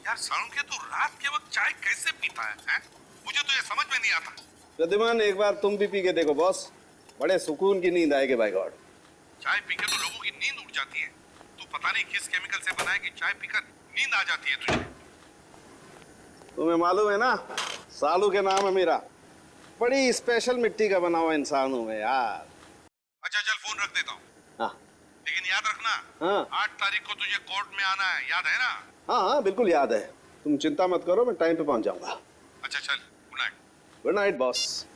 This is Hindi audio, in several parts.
यार सालुंखे तू रात के वक्त चाय कैसे पीता है? मुझे तो ये समझ में नहीं आता। प्रद्युमन एक बार तुम भी पी के देखो बॉस, बड़े सुकून की नींद आएगी बाय गॉड। चाय पी के तो लोगों की नींद उड़ जाती है। तू पता नहीं किस केमिकल से बना है कि चाय पीकर नींद आ जाती है तुझे। तुम्हें मालूम है ना, सालू के नाम है मेरा। बड़ी स्पेशल मिट्टी का बना हुआ इंसान हूं मैं यार। अच्छा चल फोन रख देता हूँ। हाँ लेकिन याद रखना, हाँ 8 तारीख को तुझे कोर्ट में आना है, याद है ना? हाँ हाँ बिल्कुल याद है। तुम चिंता मत करो, मैं टाइम पे पहुंच जाऊंगा। अच्छा चल, good night. Good night boss.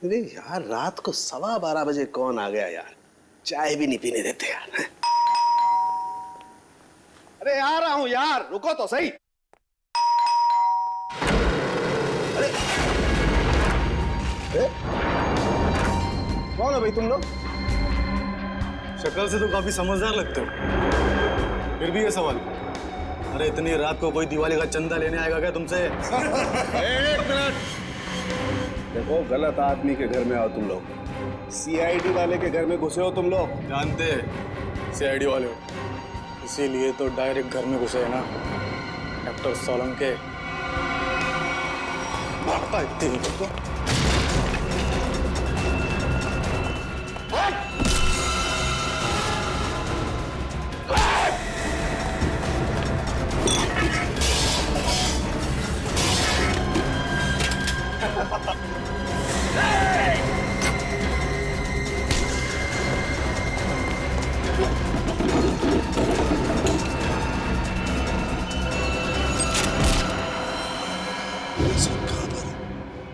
अरे यार रात को 12:15 बजे कौन आ गया यार, चाय भी नहीं पीने देते यार। अरे आ रहा हूं यार, रुको तो सही। अरे कौन हो भाई तुम लोग? शक्ल से तो काफी समझदार लगते हो, फिर भी ये सवाल। अरे इतनी रात को कोई दिवाली का चंदा लेने आएगा क्या तुमसे? एक मिनट, देखो गलत आदमी के घर में आओ तुम लोग। सीआईडी वाले के घर में घुसे हो तुम लोग। जानते सीआईडी वाले हो, इसीलिए तो डायरेक्ट घर में घुसे है ना। डॉक्टर सोलंके भागता इतनी नहीं तो।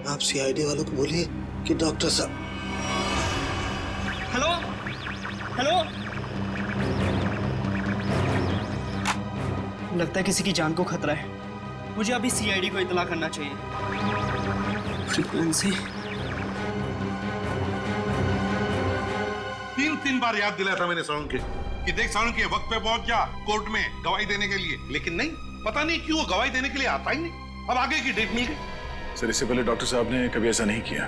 आप सीआईडी वालों को बोलिए कि डॉक्टर साहब। हेलो हेलो, लगता है किसी की जान को खतरा है। मुझे अभी सीआईडी को इत्तला करना चाहिए। फ्रीक्वेंसी 3 बार याद दिलाया था मैंने सालुंखे कि देख सालुंखे वक्त पे पहुंच जा कोर्ट में गवाही देने के लिए, लेकिन नहीं, पता नहीं क्यों वो गवाही देने के लिए आता ही नहीं। अब आगे की डेट मिल गई। सर इससे पहले डॉक्टर साहब ने कभी ऐसा नहीं किया।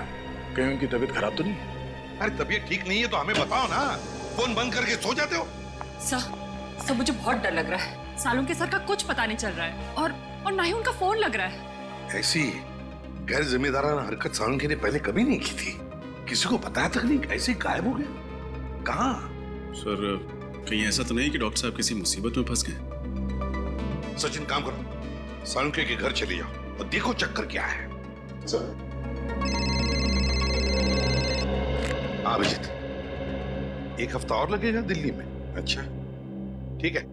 कहीं उनकी तबीयत खराब तो नहीं है? अरे तबीयत ठीक नहीं है तो हमें बताओ ना, फोन बंद करके सो जाते हो। सर मुझे बहुत डर लग रहा है। सालुंखे सर का कुछ पता नहीं चल रहा है और ना ही उनका फोन लग रहा है। ऐसी गैर जिम्मेदाराना हरकत सालुंखे ने पहले कभी नहीं की थी। किसी को बताया तक नहीं, ऐसे गायब हो गया। कहाँ? सर कहीं ऐसा तो नहीं कि डॉक्टर साहब किसी मुसीबत में फंस गए? सचिन काम करो, सालुंखे के घर चले जाओ और देखो चक्कर क्या है। अभिजीत, 1 हफ्ता और लगेगा दिल्ली में। अच्छा ठीक है,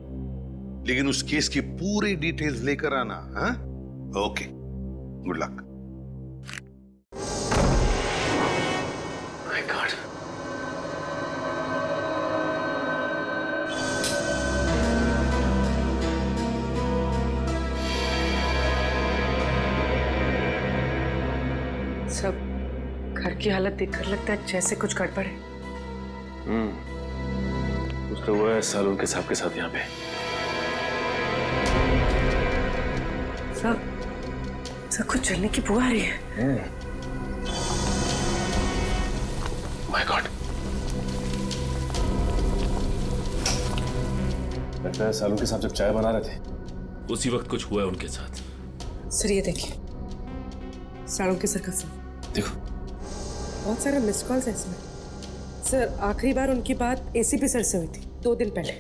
लेकिन उस केस की पूरी डिटेल्स लेकर आना। हाँ okay, good luck. My God. सब घर की हालत देखकर लगता है जैसे कुछ गड़बड़ है। कुछ तो हुआ है सालुंखे साहब के साथ यहाँ पे। सब कुछ चलने की बुआ आ रही है। My God. लगता है सालुंखे साहब जब चाय बना रहे थे उसी वक्त कुछ हुआ है उनके साथ। सर ये देखिए, सालुंखे सर का फोन। देखो बहुत सारे मिस कॉल्स हैं इसमें। सर आखिरी बार उनकी बात एसीपी सर से हुई थी 2 दिन पहले।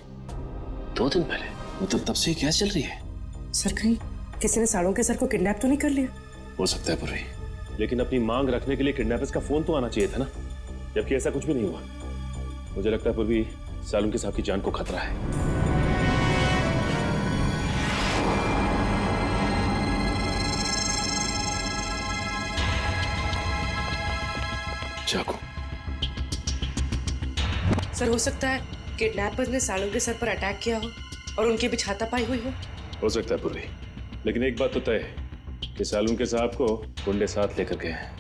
2 दिन पहले? मतलब तब से क्या चल रही है? सर कहीं किसी ने सालुंखे सर को किडनैप तो नहीं कर लिया? हो सकता है पूर्वी। लेकिन अपनी मांग रखने के लिए किडनैपर्स का फोन तो आना चाहिए था ना, जबकि ऐसा कुछ भी नहीं हुआ। मुझे लगता है पूर्वी सालुंखे साहब की जान को खतरा है। चाकू। सर हो सकता है किडनैपर्स ने सालुंखे सर पर अटैक किया हो और उनकी भी छातापाई हुई हो सकता है पूर्वी, लेकिन एक बात तो तय है कि सालुंखे साहब को गुंडे साथ लेकर गए हैं।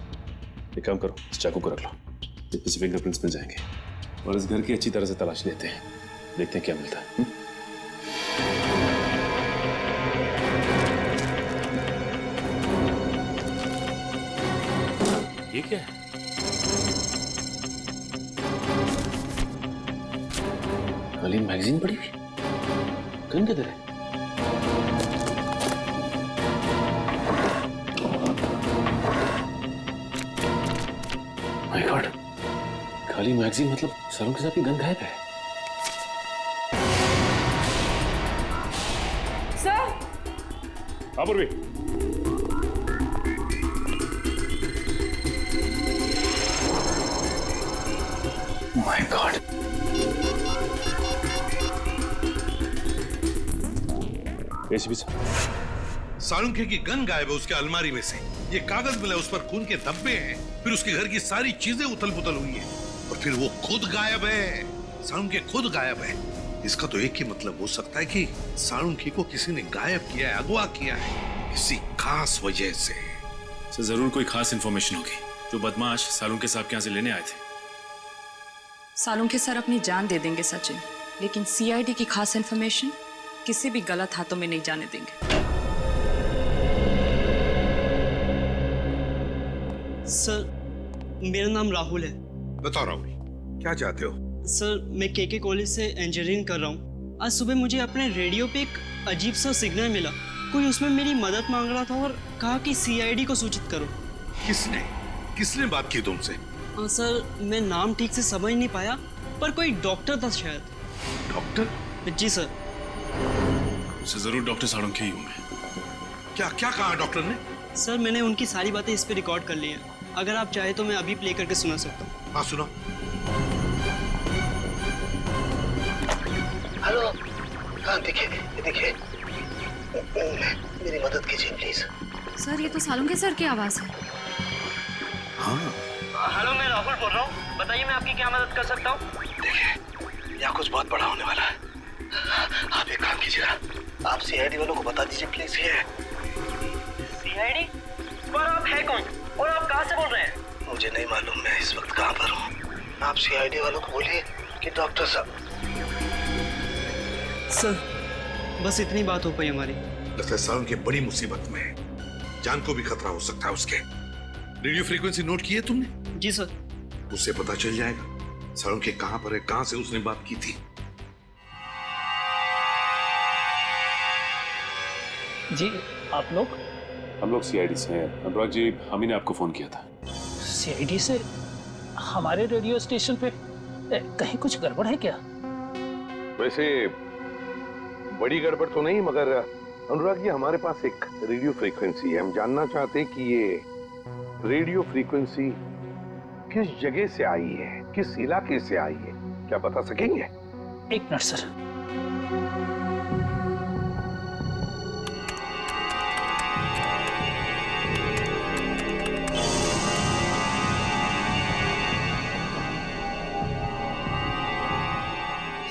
एक काम करो, इस चाकू को रख लो, इसमें से फिंगरप्रिंट्स मिल जाएंगे और इस घर की अच्छी तरह से तलाश लेते हैं, देखते हैं क्या मिलता है। ये क्या है? खाली मैगजीन पड़ी हुई, गन किधर है? माय गॉड, खाली मैगजीन मतलब सालों के साथ की गन गायब है। सर हाँ पूर्वी, माय गॉड, एसीपी साहब, सालुंखे की गन गायब है उसके अलमारी में से। ये कागज मिला, उस पर खून के धब्बे हैं, फिर उसके घर की सारी चीजें उथल पुथल हुई है, और फिर वो खुद गायब है। सालुंखे खुद गायब है। इसका तो एक ही मतलब हो सकता है कि सालुंखे को किसी ने गायब किया है, अगवा किया है किसी खास वजह से। सर जरूर कोई खास इंफॉर्मेशन होगी जो बदमाश सालुंखे साहब के यहाँ से लेने आए थे। सालुंखे सर अपनी जान दे देंगे सचिन, लेकिन सीआईडी की खास इन्फॉर्मेशन किसी भी गलत हाथों में नहीं जाने देंगे। सर मेरा नाम राहुल है। बताओ राहुल, क्या चाहते हो? सर मैं केके कॉलेज से इंजीनियरिंग कर रहा हूँ। आज सुबह मुझे अपने रेडियो पे एक अजीब सा सिग्नल मिला। कोई उसमें मेरी मदद मांग रहा था और कहा कि सीआईडी को सूचित करो। किसने बात की तुमसे? सर मैं नाम ठीक से समझ नहीं पाया, पर कोई डॉक्टर था शायद। डॉक्टर? जी सर। सर जरूर डॉक्टर सालुंखे ही होंगे। क्या कहा डॉक्टर ने? सर मैंने उनकी सारी बातें इस पे रिकॉर्ड कर ली हैं। अगर आप चाहे तो मैं अभी प्ले करके सुना सकता हूँ। हाँ सुनो। हेलो, हाँ देखिए मेरी मदद कीजिए प्लीज। सर ये तो सालुंखे सर की आवाज है। हाँ हेलो मैं राहुल बोल रहा हूँ, बताइए मैं आपकी क्या मदद कर सकता हूँ? देखिए यहाँ कुछ बहुत बड़ा होने वाला है। आप एक काम कीजिएगा, आप सीआईडी वालों को बता दीजिए प्लीज। ये सीआईडी? पर आप है कौन और आप कहाँ से बोल रहे हैं? मुझे नहीं मालूम मैं इस वक्त कहाँ पर हूँ। आप सीआईडी वालों को बोलिए कि डॉक्टर साहब। सर बस इतनी बात हो पाई हमारी। लगता है सालुंखे बड़ी मुसीबत में है, जान को भी खतरा हो सकता है उसके। रेडियो फ्रीक्वेंसी नोट की है तुमने? जी सर। उससे पता चल जाएगा सालुंखे कहाँ पर है, कहाँ से उसने बात की थी। जी आप लोग? हम लोग सीआईडी से हैं। अनुराग जी, हम ही ने आपको फोन किया था। सीआईडी से? हमारे रेडियो स्टेशन पे कहीं कुछ गड़बड़ है क्या? वैसे बड़ी गड़बड़ तो नहीं, मगर अनुराग जी हमारे पास एक रेडियो फ्रीक्वेंसी है। हम जानना चाहते हैं कि ये रेडियो फ्रीक्वेंसी किस जगह से आई है, किस इलाके से आई है, क्या बता सकेंगे? एक मिनट सर।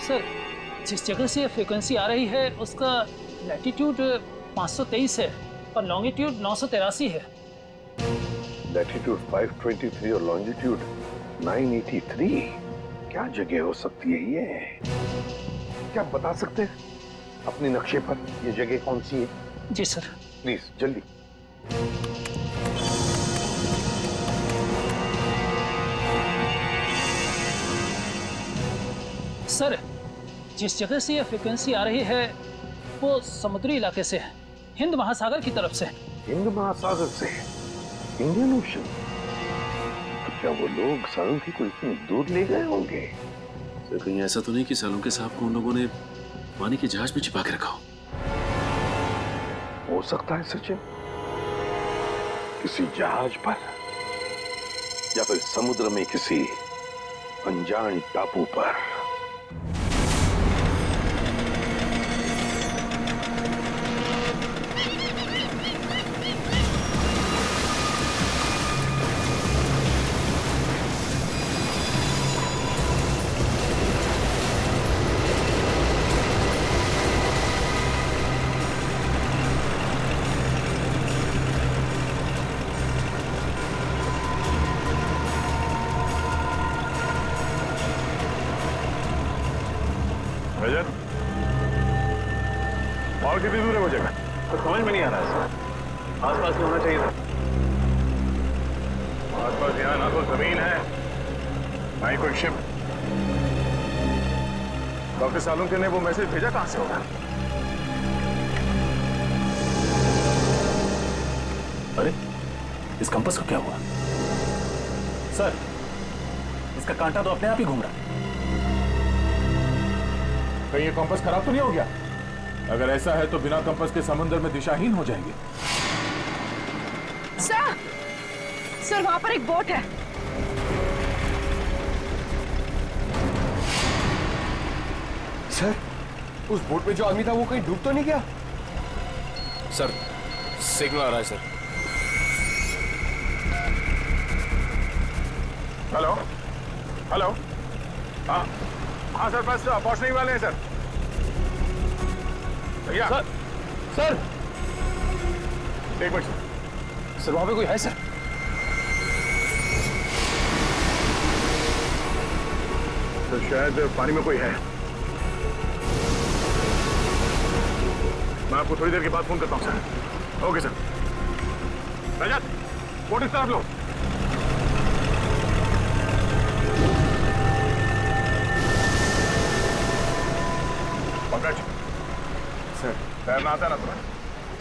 सर जिस जगह से फ्रीक्वेंसी आ रही है उसका लैटिट्यूड 523 है और लॉन्गिट्यूड 983 है। लैटिट्यूड 523 और लॉन्जिट्यूड 983। क्या जगह हो सकती है ये? क्या बता सकते हैं अपने नक्शे पर ये जगह कौन सी है? जी सर। प्लीज जल्दी। सर जिस जगह से यह फ्रीक्वेंसी आ रही है वो समुद्री इलाके से है, हिंद महासागर की तरफ से। हिंद महासागर से? Indian ocean? तो क्या वो लोग सालुंखे को इतनी दूर ले गए होंगे? सर कहीं ऐसा तो नहीं कि सालुंखे साहब को उन लोगों ने पानी के जहाज में छिपा के रखा हो सकता है सचिन, किसी जहाज पर या फिर समुद्र में किसी अनजान टापू पर। रजत, और कितनी दूर है वो जगह? तो समझ में नहीं आ रहा है। आसपास में होना चाहिए था। आसपास यहाँ ना तो जमीन है ना ही कोई शिप। डॉक्टर सालुंखे ने वो मैसेज भेजा कहां से होगा? अरे इस कंपास का क्या हुआ? सर, इसका कांटा तो अपने आप ही घूम रहा है। कहीं ये कंपास खराब तो नहीं हो गया? अगर ऐसा है तो बिना कंपास के समुद्र में दिशाहीन हो जाएंगे। सर वहां पर एक बोट है। सर, उस बोट में जो आदमी था वो कहीं डूब तो नहीं गया? सर, सिग्नल आ रहा है सर। हेलो हेलो, हाँ हाँ सर, बस पहुंचने ही वाले हैं सर। भैया सर एक मिनट सर, वहां पे कोई है सर? तो शायद पानी में कोई है। मैं आपको थोड़ी देर के बाद फोन करता हूं sir. Okay sir. Rajat, boat इस तरफ लो। पंकज सर, तैरना आता है ना तुम्हें?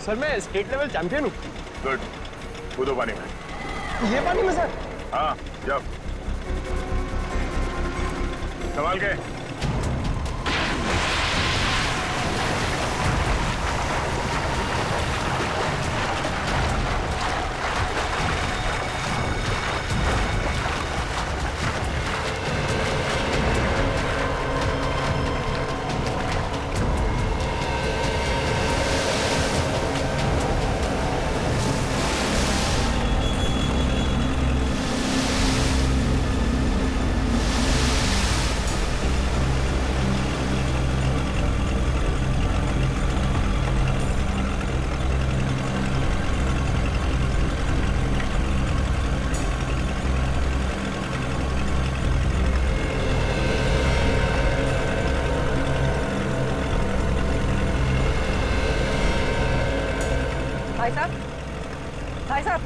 सर मैं स्टेट लेवल चैंपियन हूँ। गुड, कूदो पानी में। ये पानी में सर? हाँ, जब संभाल के। भाई साहब,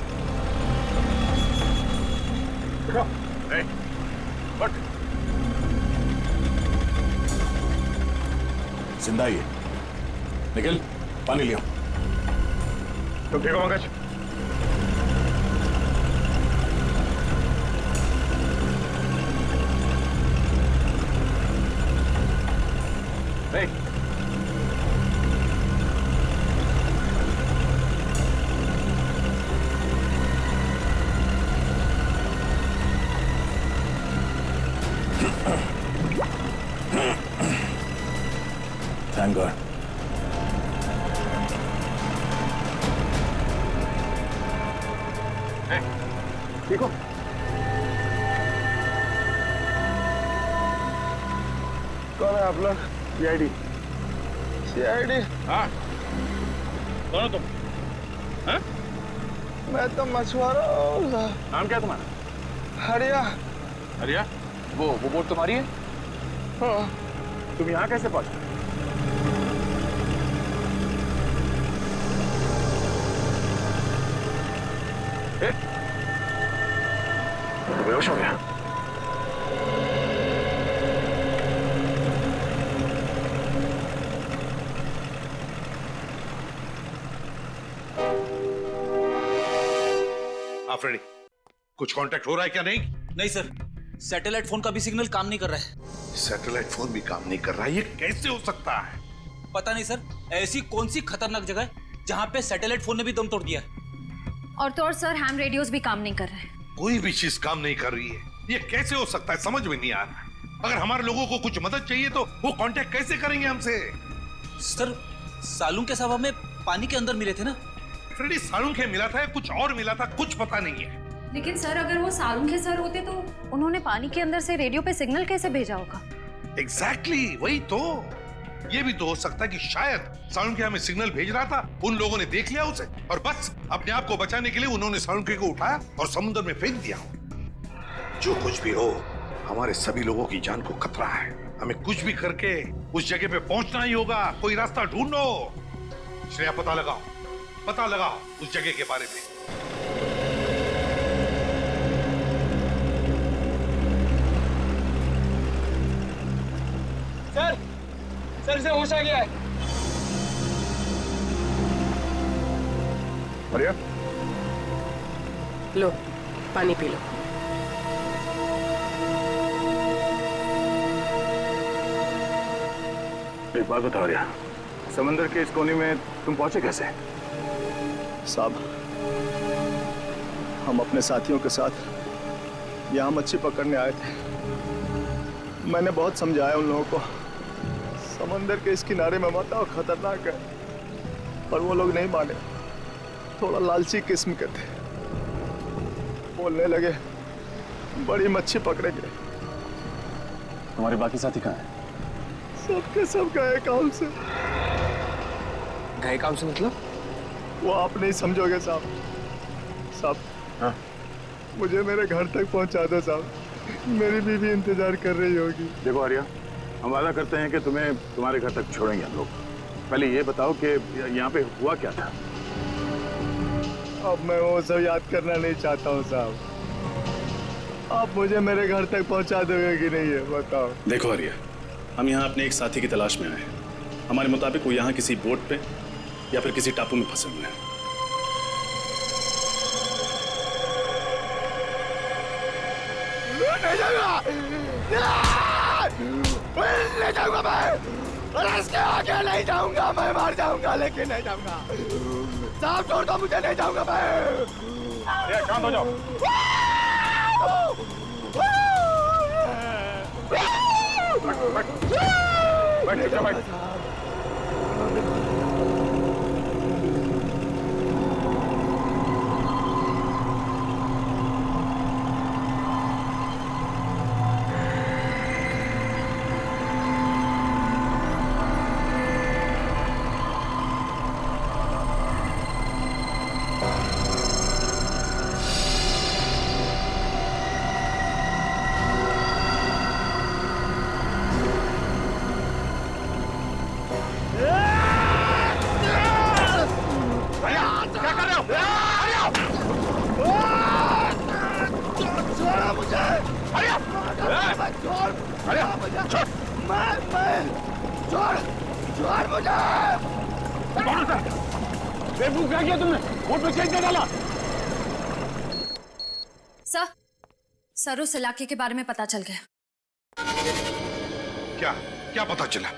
Hey, what? जिंदा ही है। निखिल, पानी लिया। तुम ठीक हो Pankaj? Hey. Thank God. Hey, ठीक हो? कौन है आप लोग? सीआईडी। सीआईडी? हाँ। कौन हो तुम? हाँ? मैं तो मछुआरा हूँ। नाम क्या तुम्हारा? हरिया। हरिया? वो बोट तुम्हारी है? हाँ। तुम यहाँ कैसे पहुंचे? बेहोश हो गया। फ्रेडी, कुछ कांटेक्ट हो रहा है क्या? नहीं नहीं सर, सैटेलाइट फोन का भी सिग्नल काम नहीं कर रहा है। सैटेलाइट फोन भी काम नहीं कर रहा है, ये कैसे हो सकता है? पता नहीं सर, ऐसी कौन सी खतरनाक जगह है जहाँ पे सैटेलाइट फोन ने भी दम तोड़ दिया है। और तो और सर, हैम रेडियोस भी काम नहीं कर रहे हैं। कोई भी चीज काम नहीं कर रही है, ये कैसे हो सकता है? समझ में नहीं आ रहा। अगर हमारे लोगों को कुछ मदद चाहिए तो वो कांटेक्ट कैसे करेंगे हमसे? सर, सालुंखे साहब हमें पानी के अंदर मिले थे ना। फ्रेडी, सालुंखे मिला था या कुछ और मिला था, कुछ पता नहीं है। लेकिन सर, अगर वो सालुंखे सर होते तो उन्होंने पानी के अंदर से रेडियो पे सिग्नल कैसे भेजा होगा? एग्जैक्टली, वही तो। ये भी तो हो सकता है कि शायद सालुंखे हमें सिग्नल भेज रहा था, उन लोगों ने देख लिया उसे और बस अपने आप को बचाने के लिए उन्होंने सालुंखे को उठाया और समुद्र में फेंक दिया। जो कुछ भी हो, हमारे सभी लोगों की जान को खतरा है। हमें कुछ भी करके उस जगह पे पहुंचना ही होगा। कोई रास्ता ढूंढो। श्रेया, पता लगाओ उस जगह के बारे में। सर फिर से होश आ गया है। बढ़िया, लो पानी पी लो। एक बात बताओ रिया, समंदर के इस कोने में तुम पहुंचे कैसे? साहब, हम अपने साथियों के साथ यहाँ मच्छी पकड़ने आए थे। मैंने बहुत समझाया उन लोगों को, समंदर के इस किनारे में मत आओ, खतरनाक है, पर वो लोग नहीं माने। थोड़ा लालची किस्म के थे, बोलने लगे बड़ी मच्छी पकड़ेंगे। हमारे बाकी साथी कहाँ हैं? सबके सब गए काम से। गए काम से मतलब? वो आप नहीं समझोगे साहब। साहब, हाँ? मुझे मेरे घर तक पहुंचा दो साहब, मेरी बीवी इंतजार कर रही होगी। देखो आर्या, हम वादा करते हैं कि तुम्हें तुम्हारे घर तक छोड़ेंगे हम लोग। पहले ये बताओ कि यहाँ पे हुआ क्या था? अब मैं वो सब याद करना नहीं चाहता हूँ साहब। आप मुझे मेरे घर तक पहुंचा दोगे कि नहीं है बताओ। देखो आर्या, हम यहाँ अपने एक साथी की तलाश में आए हैं। हमारे मुताबिक वो यहाँ किसी बोट पे या फिर किसी टापू में फंसे हुए हैं। नहीं जाऊंगा, ले जाऊंगा मैं, और इसके आगे नहीं जाऊंगा, मैं मार जाऊंगा लेकिन नहीं जाऊंगा। साहब छोड़ दो मुझे, नहीं जाऊंगा मैं। शांत हो जाओ। बैठ, चुपचाप बैठ। क्या किया तुमने? बोट में चेंज कर डाला। सर उस इलाके के बारे में पता चल गया। क्या क्या पता चला?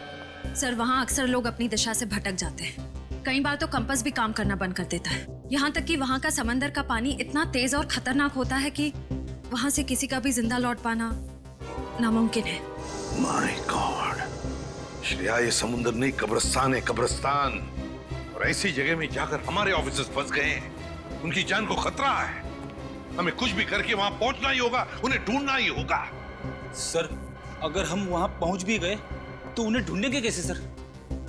सर वहाँ अक्सर लोग अपनी दिशा से भटक जाते हैं। कई बार तो कंपास भी काम करना बंद कर देता है। यहाँ तक कि वहाँ का समंदर का पानी इतना तेज और खतरनाक होता है कि वहाँ से किसी का भी जिंदा लौट पाना नामुमकिन है। माय गॉड, श्रेया, ये समुद्र नहीं कब्रिस्तान है, कब्रिस्तान। और ऐसी जगह में जाकर हमारे ऑफिसर्स फंस गए हैं। उनकी जान को खतरा है। हमें कुछ भी करके वहां पहुंचना ही होगा, उन्हें ढूंढना ही होगा। सर, अगर हम वहां पहुंच भी गए तो उन्हें ढूंढेंगे कैसे सर?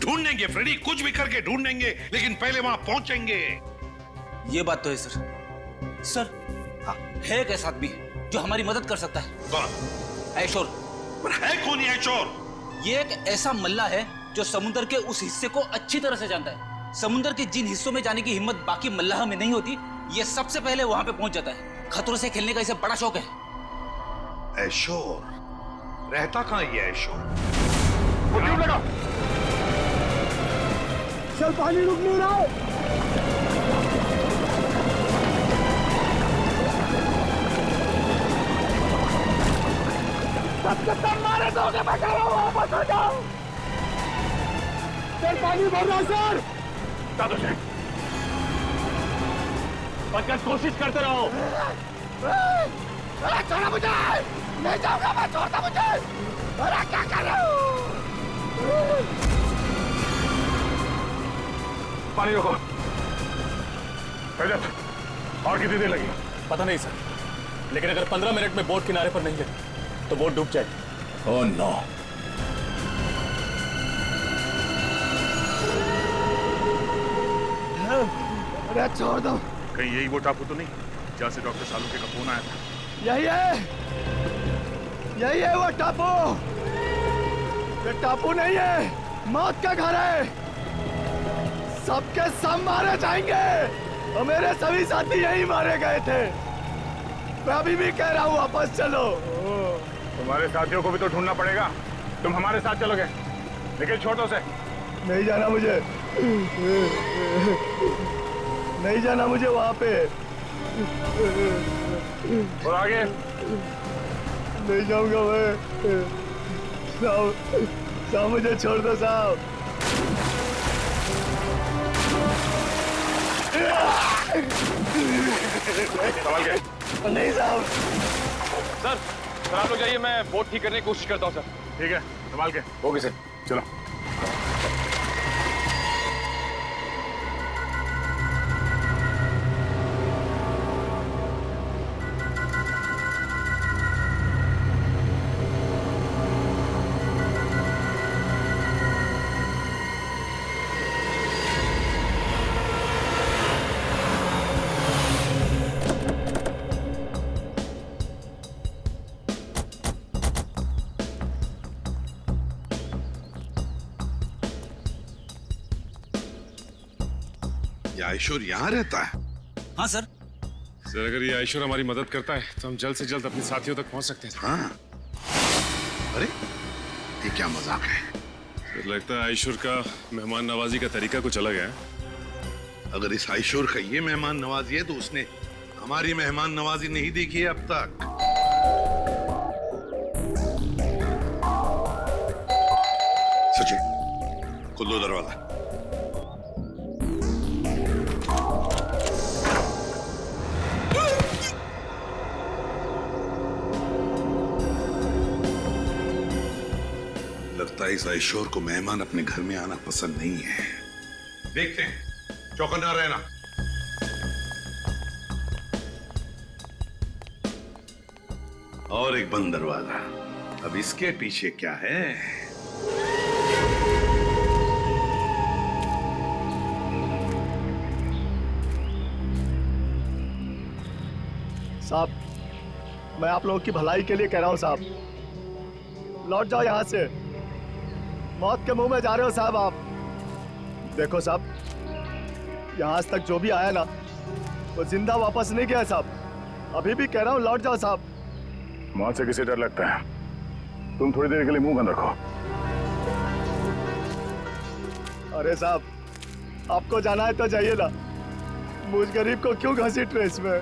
ढूंढेंगे फ्रेडी, कुछ भी करके ढूंढेंगे, लेकिन पहले वहां पहुंचेंगे। ये बात तो है सर। सर, हाँ, है एक ऐसा आदमी जो हमारी मदद कर सकता है। कौन? ऐशोर। पर है कौन ये ऐशोर? ये एक ऐसा मल्ला है जो समुद्र के उस हिस्से को अच्छी तरह से जानता है। समुद्र के जिन हिस्सों में जाने की हिम्मत बाकी मल्लाह में नहीं होती, ये सबसे पहले वहां पे पहुंच जाता है। खतरों से खेलने का इसे बड़ा शौक है। ऐशोर रहता कहाँ ये ऐशोर? लगा। चल, पानी रुक नहीं रहा। सब मारे दोगे, मैं कह रहा हूँ वापस आ जाओ। सर पानी भर रहा सर। बचकर कोशिश करते रहो। अरे छोड़ो मुझे, नहीं जाऊंगा मैं, छोड़ दो मुझे। अरे क्या कर रहे हो? पानी रोको। और कितनी देर लगी? पता नहीं सर, लेकिन अगर 15 मिनट में बोट किनारे पर नहीं लगी तो बोट डूब जाएगी। Oh no. अरे छोड़ दो। कहीं यही वो टापू तो नहीं जहाँ से डॉक्टर सालुंखे का फोन आया था? यही है, यही है वो टापू। ये टापू नहीं है, मौत का घर है। सबके सब मारे जाएंगे और मेरे सभी साथी यही मारे गए थे। मैं अभी भी कह रहा हूँ वापस चलो। तुम्हारे साथियों को भी तो ढूंढना पड़ेगा। तुम हमारे साथ चलोगे? निकल, छोड़ दो उसे। नहीं जाना मुझे, नहीं जाना मुझे वहां पे। और आगे नहीं जाऊंगा मैं। साहब, साहब मुझे छोड़ दो साहब। संभाल के। नहीं साहब। सर आप लोग जाइए, मैं बोट ठीक करने की कोशिश करता हूँ सर। ठीक है, संभाल के। ओके सर, चलो। ये आयशोर यहाँ रहता है? हाँ सर। सर अगर ये आयशोर हमारी मदद करता है तो हम जल्द से जल्द अपने साथियों तक पहुंच सकते हैं। हाँ। अरे ये क्या मजाक है? सर लगता है आयशोर का मेहमान नवाजी का तरीका कुछ अलग है। अगर इस आयशोर का ये मेहमान नवाजी है तो उसने हमारी मेहमान नवाजी नहीं देखी है अब तक। सचिन खोल दो दरवाजा। लगता है इस आयशोर को मेहमान अपने घर में आना पसंद नहीं है। देखते हैं, चौकन्ना रहना। और एक बंद दरवाजा। अब इसके पीछे क्या है? साहब, मैं आप लोगों की भलाई के लिए कह रहा हूँ साहब, लौट जाओ यहाँ से। मौत के मुंह में जा रहे हो साहब आप। देखो साहब, यहाँ आज तक जो भी आया ना वो जिंदा वापस नहीं गया साहब। अभी भी कह रहा हूँ लौट जाओ साहब। मौत से किसे डर लगता है? तुम थोड़ी देर के लिए मुंह बंद रखो। अरे साहब, आपको जाना है तो जाइए ना, मुझ गरीब को क्यों घसीट रहे इसमें?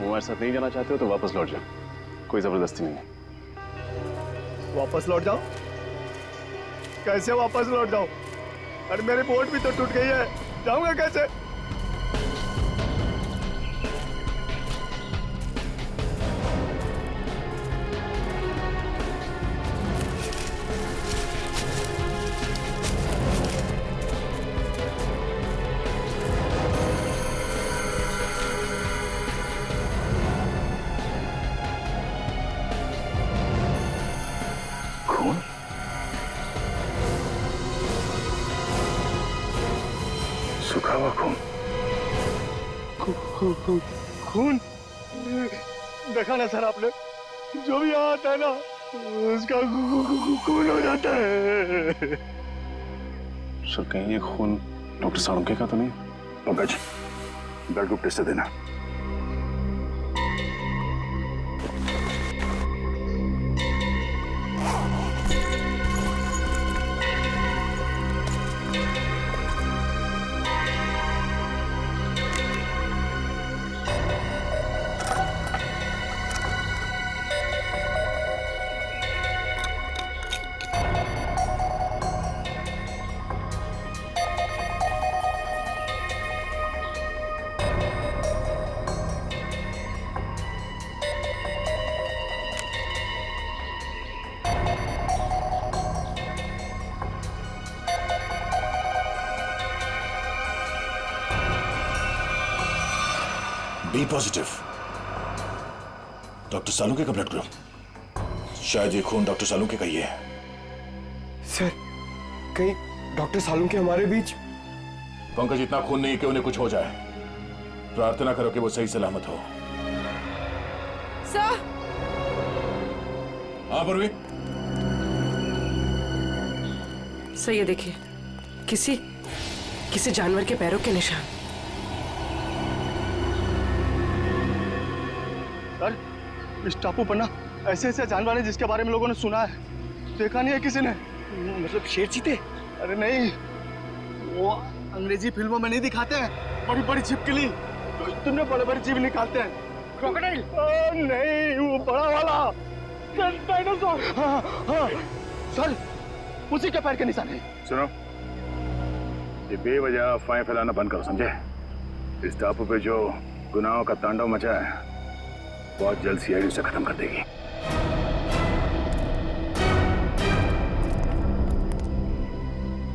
हमारे साथ नहीं जाना चाहते हो तो वापस लौट जाओ, कोई जबरदस्ती नहीं है। वापस लौट जाओ? कैसे वापस लौट जाओ? अरे मेरी बोट भी तो टूट गई है, जाऊंगा कैसे? सूखा हुआ खून। खून? देखा ना सर आपने, जो भी यहाँ आता है ना उसका खून हो जाता है। सर कहीं ये खून डॉक्टर साळुंखे का तो नहीं? पंकज, ब्लड ग्रुप टेस्ट देना। बी पॉजिटिव, डॉक्टर साळुंखे का ब्लड ग्रुप। शायद ये खून डॉक्टर साळुंखे का ही है। सर कहीं डॉक्टर साळुंखे हमारे बीच? पंकज, इतना खून नहीं कि उन्हें कुछ हो जाए। प्रार्थना करो कि वो सही सलामत हो। सर। हाँ पूर्वी। सर ये देखिए, किसी जानवर के पैरों के निशान। सर इस टापू पर ना ऐसे ऐसे जानवर हैं जिसके बारे में लोगों ने सुना है, देखा नहीं है किसी ने। मतलब शेर चीते? अरे नहीं, वो अंग्रेजी फिल्मों में नहीं दिखाते हैं, बड़ी बड़ी छिपकली, तुमने बड़े बड़े जीव निकालते हैं। क्रोकोडाइल? नहीं, वो बड़ा वाला डायनासोर। हाँ हाँ सर, उसी के पैर के निशान है। सुनो, ये बेवजह अफवाहें फैलाना बंद करो, समझे? इस टापू पे जो गुनाहों का तांडव मचा है, बहुत जल्द सीआईडी उसे खत्म कर देगी।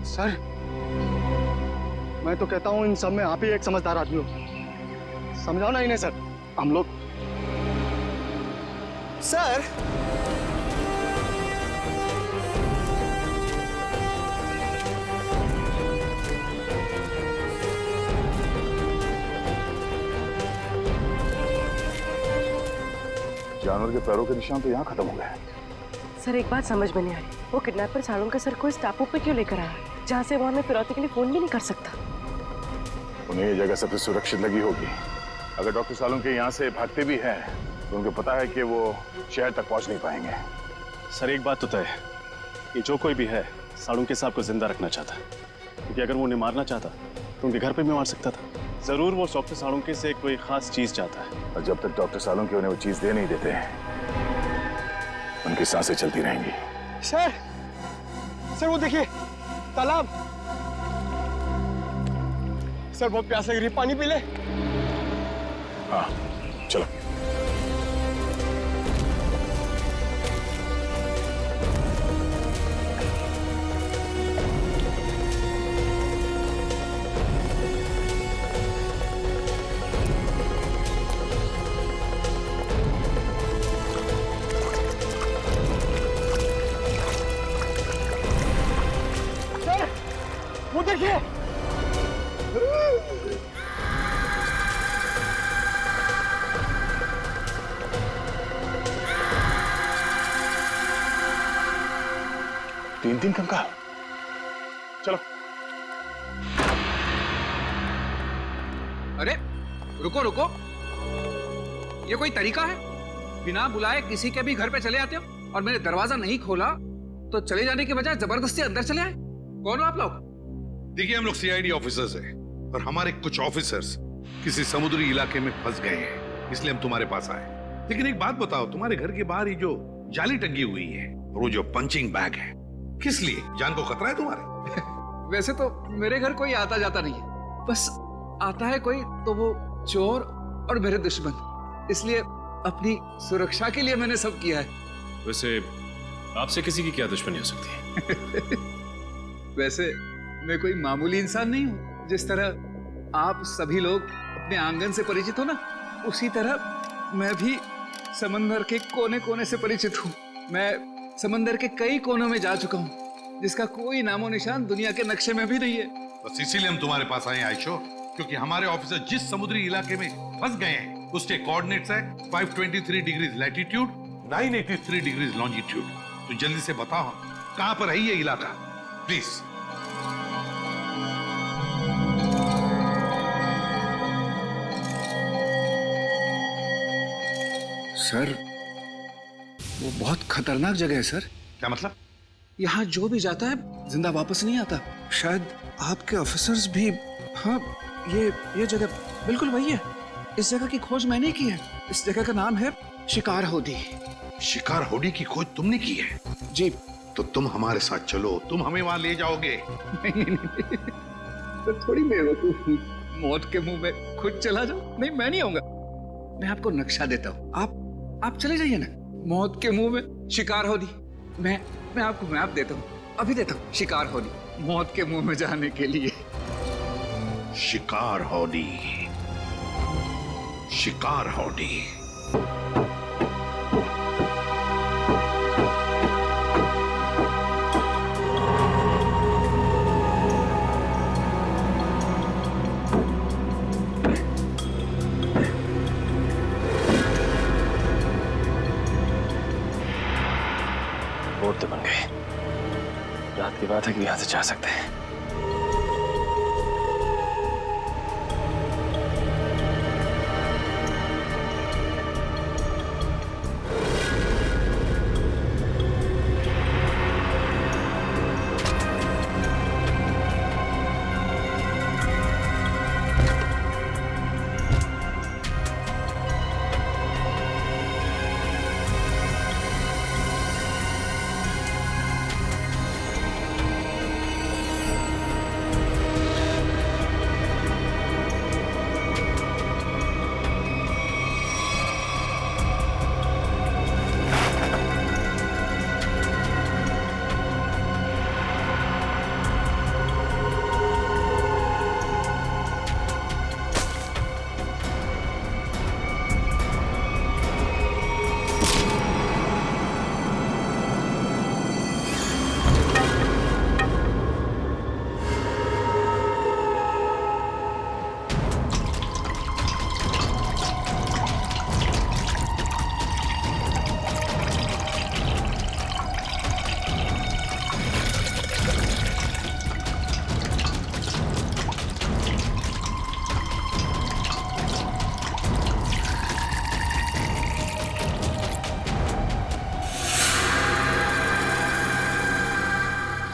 सर, मैं तो कहता हूँ इन सब में आप ही एक समझदार आदमी हो, समझाओ ना इन्हें। सर, हम लोग सर जानवर के पैरों के निशान तो यहाँ खत्म हो गए। सर एक बात समझ में नहीं आ रही, वो किडनैपर सालों के सर को इस टापू पे क्यों लेकर आया, जहाँ से वो हमें फिरौती के लिए फोन भी नहीं कर सकता। उन्हें ये जगह सबसे सुरक्षित लगी होगी। अगर डॉक्टर सालों के यहाँ से भागते भी हैं तो उनको पता है कि वो शहर तक पहुँच नहीं पाएंगे। सर एक बात तो तय है, ये जो कोई भी है सालुंके साहब को जिंदा रखना चाहता है, क्योंकि अगर वो उन्हें मारना चाहता तो उनके घर पे भी मार सकता था। जरूर वो डॉक्टर सालुंके से कोई खास चीज चाहता है, और जब तक डॉक्टर सालुंके उन्हें वो चीज दे नहीं देते उनकी सांसें चलती रहेंगी। सर, सर वो देखिए तालाब। सर बहुत प्यास लग रही है, पानी पी ले। हाँ चलो। वो देखिए, तीन कंकाल। चलो। अरे रुको रुको, ये कोई तरीका है? बिना बुलाए किसी के भी घर पे चले आते हो और मैंने दरवाजा नहीं खोला तो चले जाने के बजाय जबरदस्ती अंदर चले आए। कौन हो आप लोग? देखिए, हम लोग सीआईडी ऑफिसर्स हैं और हमारे कुछ ऑफिसर्स किसी समुद्री इलाके में फंस गए हैं, इसलिए हम तुम्हारे पास आए। लेकिन एक बात बताओ, तुम्हारे घर के बाहर ही जो जाली टंगी हुई है और वो जो पंचिंग बैग है, किस लिए? जान को खतरा है तुम्हारे? वैसे तो मेरे घर कोई आता जाता नहीं है, बस आता है कोई तो वो चोर और मेरे दुश्मन, इसलिए अपनी सुरक्षा के लिए मैंने सब किया है। वैसे आपसे किसी की क्या दुश्मनी हो सकती है? वैसे मैं कोई मामूली इंसान नहीं हूँ। जिस तरह आप सभी लोग अपने आंगन से परिचित हो ना, उसी तरह मैं भी समंदर के कोने कोने से परिचित हूँ। मैं समंदर के कई कोनों में जा चुका हूँ, जिसका कोई नामो निशान दुनिया के नक्शे में भी नहीं है। बस इसीलिए हम तुम्हारे पास आए आयशो, क्योंकि हमारे ऑफिसर जिस समुद्री इलाके में फंस गए हैं उसके कोऑर्डिनेट्स है 523 डिग्रीज लैटिट्यूड, 983 डिग्रीज लॉन्जिट्यूड। तो जल्दी से बताओ कहां पर है ये इलाका, प्लीज। सर, वो बहुत खतरनाक जगह है सर। क्या मतलब? यहाँ जो भी जाता है जिंदा वापस नहीं आता। शायद आपके ऑफिसर्स भी। हाँ, ये जगह बिल्कुल वही है। इस जगह की खोज मैंने की है। इस जगह का नाम है शिकार होडी। शिकार होडी की खोज तुमने की है? जी। तो तुम हमारे साथ चलो, तुम हमें वहां ले जाओगे। नहीं, तो थोड़ी बेवकूफ हूँ, मौत के मुंह में खुद चला जाओ। नहीं, मैं नहीं आऊंगा। मैं आपको नक्शा देता हूँ, आप चले जाइए ना। मौत के मुंह में शिकार होडी। मैं आपको मैप देता हूँ, अभी देता हूँ। शिकार होडी, मौत के मुंह में जाने के लिए। शिकार होडी, शिकार होडी। बोर्ड तो बन गए, रात की बात है कि यहां से जा सकते हैं।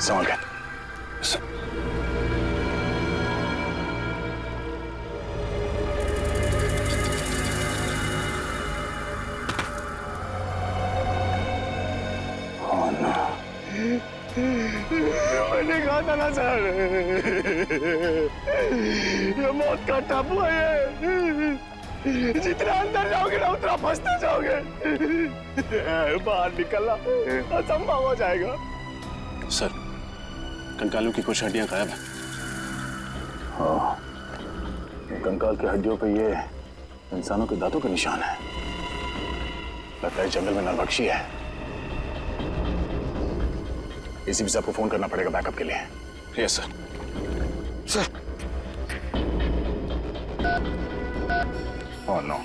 संभाल के। मैंने कहा था ना सर, ये मौत का टापू है ये। जितना अंदर जाओगे ना उतना फंसते जाओगे। बाहर निकलना असंभव हो जाएगा। सर, कंकालों की कुछ हड्डियां गायब हैं। हाँ, कंकाल की हड्डियों पे ये इंसानों के दांतों के निशान है। लगता है जंगल में नरभक्षी है। एसीपी साहब को फोन करना पड़ेगा बैकअप के लिए। Yes sir. Sir. Oh no,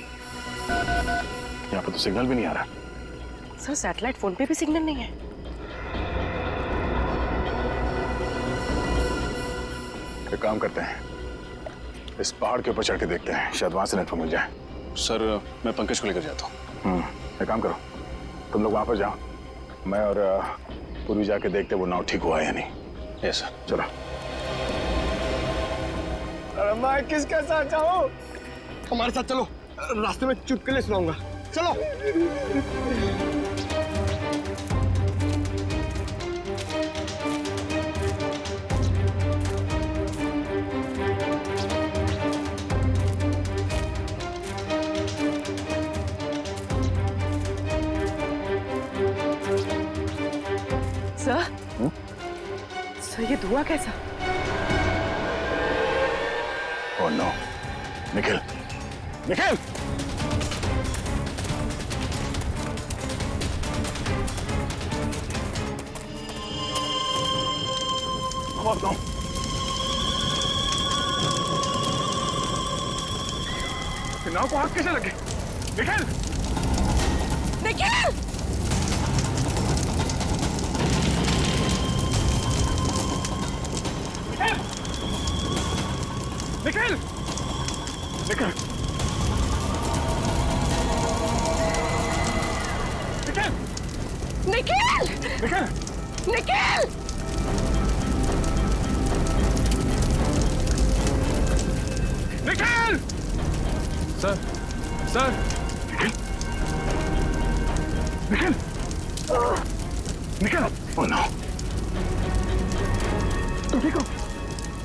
यहाँ पर तो सिग्नल भी नहीं आ रहा। सर सैटेलाइट फोन पे भी सिग्नल नहीं है। एक काम करते हैं, इस पहाड़ के ऊपर चढ़ के देखते हैं, शायद वहां से नेटवर्क मिल जाए। सर, मैं पंकज को लेकर जाता हूँ। एक काम करो, तुम लोग वहां पर जाओ, मैं और पूर्वी जाके देखते वो नाव ठीक हुआ है या नहीं। Yes sir. चलो। मैं किसके साथ जाऊं? हमारे साथ चलो, रास्ते में चुटकुले सुनाऊंगा। चलो। सर ये धुआं कैसा? Oh no, Nikhil, Nikhil! और दो। नाव को आग कैसे लगे? Nikhil! Nikhil! Nikhil! Nikhil! Nikhil! Nikhil! Nikhil! Nikhil! Sir, sir! Nikhil! Nikhil! Nikhil! Oh no! तुम ठीक हो?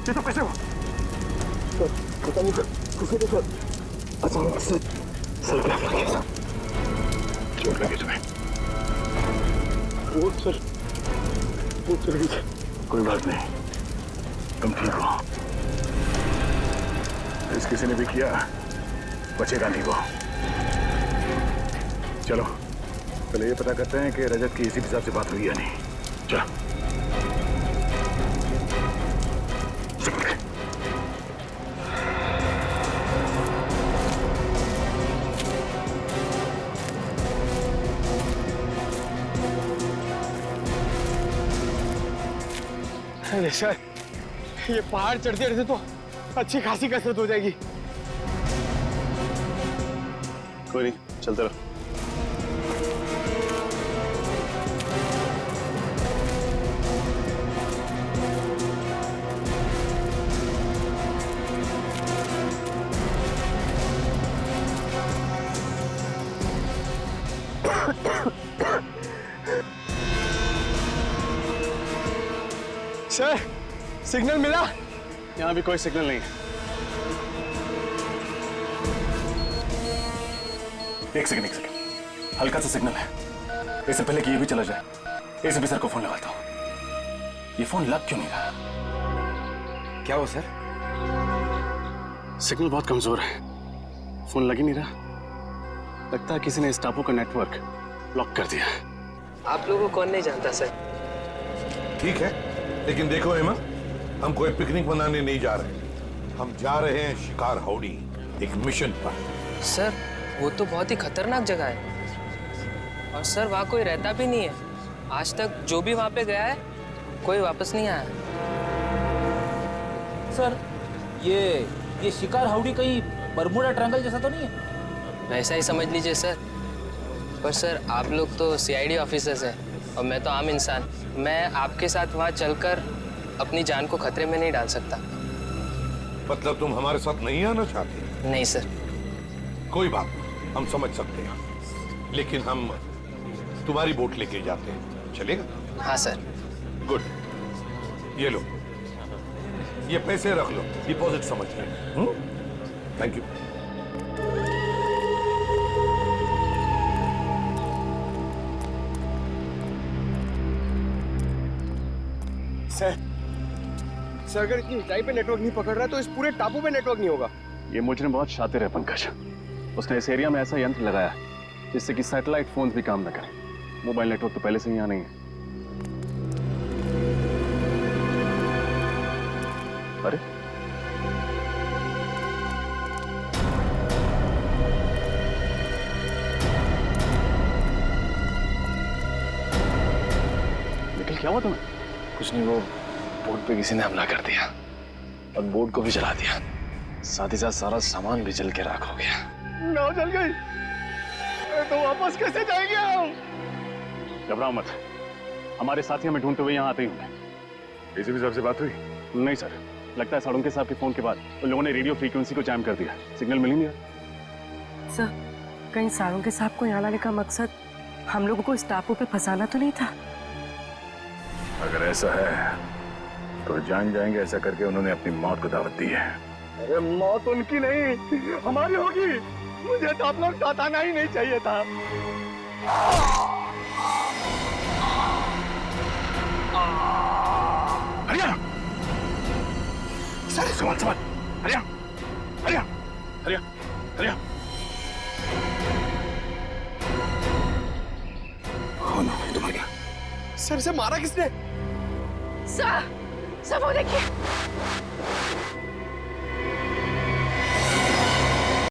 ये तो कैसे हुआ? पता नहीं सर, किसी के साथ अचानक से सर पे हमला किया सर। चोट लगी तुम्हें? वो सर, वो चल गई सर। कोई बात नहीं, तुम ठीक हो। इस किसी ने भी किया, बचेगा नहीं वो। चलो, पहले ये पता करते हैं कि रजत की एसीपी साहब से बात हुई या नहीं। चलो। अरे सर, ये पहाड़ चढ़ते चढ़ते तो अच्छी खासी कसरत हो जाएगी। कोई नहीं, चलते रहो। सर, सिग्नल मिला? यहाँ भी कोई सिग्नल नहीं है। एक सेकंड, हल्का सा सिग्नल है। इससे पहले कि ये भी चला जाए, एसीपी सर को फोन लगाता हूँ। ये फोन लग क्यों नहीं रहा? क्या हो सर? सिग्नल बहुत कमजोर है, फोन लग ही नहीं रहा। लगता है किसी ने इस टापू का नेटवर्क ब्लॉक कर दिया। आप लोगों को कौन नहीं जानता सर? ठीक है, लेकिन देखो हेमा, हम कोई पिकनिक मनाने नहीं जा रहे। हम जा रहे हैं शिकार हाउडी, एक मिशन पर। सर, वो तो बहुत ही खतरनाक जगह है और सर वहाँ कोई रहता भी नहीं है। आज तक जो भी वहाँ पे गया है कोई वापस नहीं आया। सर, ये शिकार हाउडी कहीं बरमूडा ट्रायंगल जैसा तो नहीं है? वैसा ही समझ लीजिए सर। पर सर, आप लोग तो सीआईडी ऑफिसर्स हैं, और मैं तो आम इंसान, मैं आपके साथ वहाँ चलकर अपनी जान को खतरे में नहीं डाल सकता। मतलब तुम हमारे साथ नहीं आना चाहते? नहीं सर। कोई बात नहीं, हम समझ सकते हैं, लेकिन हम तुम्हारी बोट लेके जाते हैं, चलेगा? हाँ सर। गुड, ये लो, ये पैसे रख लो, डिपॉजिट समझ के। Thank you. सर अगर इतनी ऊंचाई पे नेटवर्क नहीं पकड़ रहा तो इस पूरे टापू पे नेटवर्क नहीं होगा। ये मुजरिम बहुत शातिर है पंकज। उसने इस एरिया में ऐसा यंत्र लगाया जिससे कि सैटेलाइट फोन भी काम न करें। मोबाइल नेटवर्क तो पहले से ही यहाँ नहीं है। अरे निकल, क्या हुआ तुम्हें? कुछ नहीं, वो बोट पे किसी ने हमला कर दिया और बोट को भी जला दिया, साथ ही साथ सारा सामान भी जल के राख हो गया। नाव जल गई तो वापस कैसे जाएंगे हम? घबराओ मत, हमारे साथी हमें ढूंढते हुए यहाँ आते ही होंगे। एसीपी साहब से बात हुई? नहीं सर, लगता है साळुंखे साहब के फोन के बाद उन लोगों ने रेडियो फ्रीक्वेंसी को जैम कर दिया, सिग्नल मिल ही नहीं रहा। सर, कहीं साळुंखे साहब को यहाँ लाने का मकसद हम लोगों को इस टापू पे फंसाना तो नहीं था? अगर ऐसा है तो जान जाएंगे ऐसा करके उन्होंने अपनी मौत को दावत दी है। अरे मौत उनकी नहीं हमारी होगी। मुझे तो आप लोग साथ आना ही नहीं चाहिए था। हरिया, सर संभाल संभाल, हरिया हरिया हरिया हरिया। हो ना, ये तो मर गया। सर से मारा किसने? सर वो देखिए।